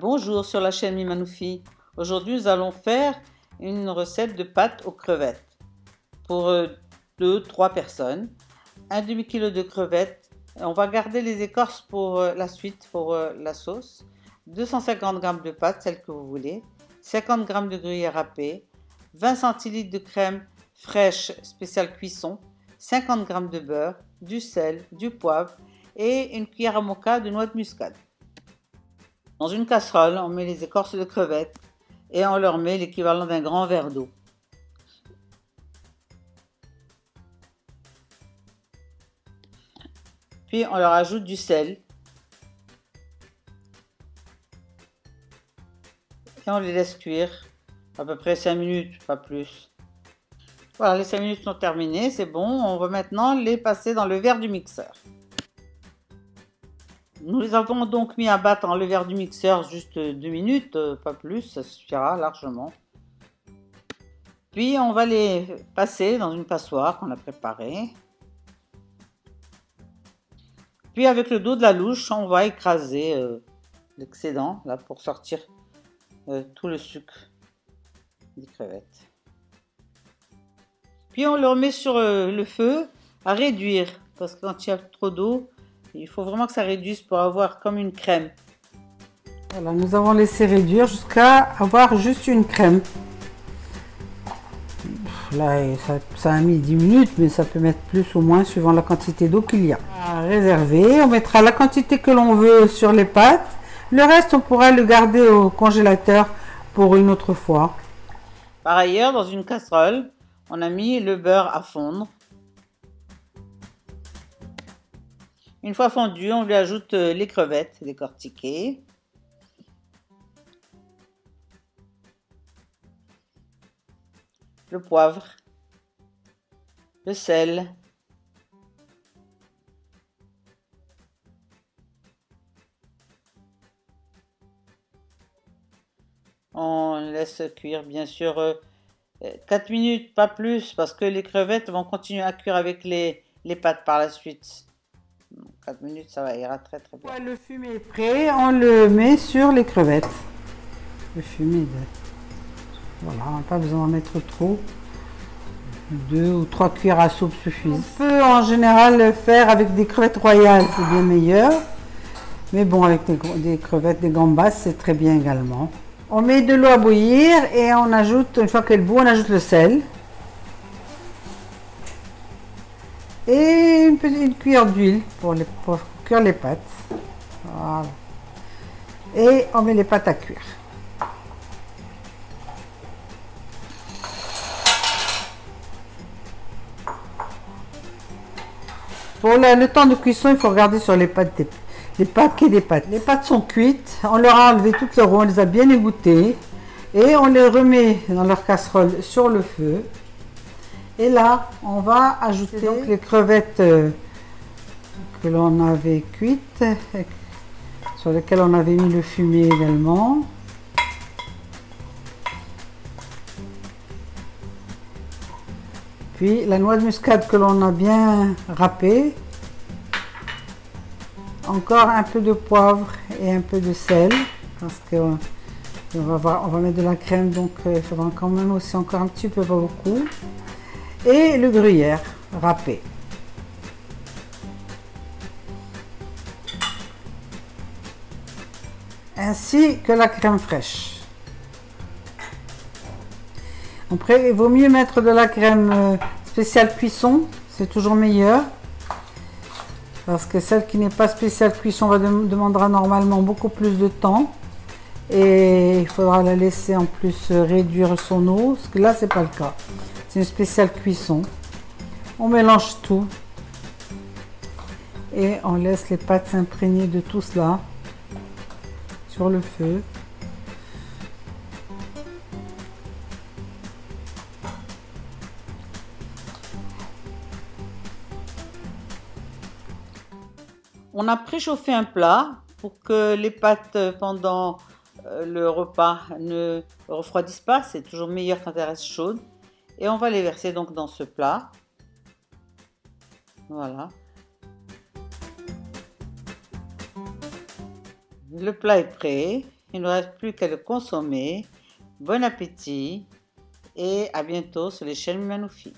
Bonjour sur la chaîne Mimanoufi. Aujourd'hui, nous allons faire une recette de pâtes aux crevettes pour 2-3 personnes. Un demi-kilo de crevettes. On va garder les écorces pour la suite, pour la sauce. 250 g de pâtes, celle que vous voulez. 50 g de gruyère râpée. 20 centilitres de crème fraîche spéciale cuisson. 50 g de beurre, du sel, du poivre et une cuillère à moka de noix de muscade. Dans une casserole, on met les écorces de crevettes et on leur met l'équivalent d'un grand verre d'eau. Puis on leur ajoute du sel. Et on les laisse cuire à peu près 5 minutes, pas plus. Voilà, les 5 minutes sont terminées, c'est bon. On va maintenant les passer dans le verre du mixeur. Nous les avons donc mis à battre dans le verre du mixeur juste 2 minutes, pas plus, ça suffira largement. Puis on va les passer dans une passoire qu'on a préparée. Puis avec le dos de la louche, on va écraser l'excédent là pour sortir tout le sucre des crevettes. Puis on le remet sur le feu à réduire parce que quand il y a trop d'eau, il faut vraiment que ça réduise pour avoir comme une crème. Voilà, nous avons laissé réduire jusqu'à avoir juste une crème. Là, ça a mis 10 minutes, mais ça peut mettre plus ou moins suivant la quantité d'eau qu'il y a. À réserver, on mettra la quantité que l'on veut sur les pâtes. Le reste, on pourra le garder au congélateur pour une autre fois. Par ailleurs, dans une casserole, on a mis le beurre à fondre. Une fois fondu, on lui ajoute les crevettes décortiquées. Le poivre, le sel, on laisse cuire bien sûr 4 minutes, pas plus, parce que les crevettes vont continuer à cuire avec les pâtes par la suite. 4 minutes, ça va, ira très très bien. Le fumet est prêt, on le met sur les crevettes. Le fumet, voilà, on n'a pas besoin d'en mettre trop. 2 ou 3 cuillères à soupe suffisent. On peut en général le faire avec des crevettes royales, c'est bien meilleur. Mais bon, avec des crevettes, des gambas, c'est très bien également. On met de l'eau à bouillir et on ajoute, une fois qu'elle bout, on ajoute le sel. Et une petite cuillère d'huile pour cuire les pâtes. Voilà. Et on met les pâtes à cuire. Pour le temps de cuisson, il faut regarder sur les pâtes les paquets des pâtes. Les pâtes sont cuites, on leur a enlevé toute leur eau, on les a bien égouttées et on les remet dans leur casserole sur le feu. Et là, on va ajouter donc les crevettes que l'on avait cuites, sur lesquelles on avait mis le fumet également. Puis la noix de muscade que l'on a bien râpée. Encore un peu de poivre et un peu de sel, parce qu'on va mettre de la crème, donc il faudra quand même aussi encore un petit peu, pas beaucoup. Et le gruyère râpé. Ainsi que la crème fraîche. Après, il vaut mieux mettre de la crème spéciale cuisson, c'est toujours meilleur. Parce que celle qui n'est pas spéciale cuisson demandera normalement beaucoup plus de temps. Et il faudra la laisser en plus réduire son eau, parce que là, c'est pas le cas. C'est une spéciale cuisson. On mélange tout. Et on laisse les pâtes s'imprégner de tout cela sur le feu. On a préchauffé un plat pour que les pâtes pendant le repas ne refroidissent pas. C'est toujours meilleur quand elles restent chaudes. Et on va les verser donc dans ce plat. Voilà. Le plat est prêt. Il ne reste plus qu'à le consommer. Bon appétit et à bientôt sur les chaînes Manoufi.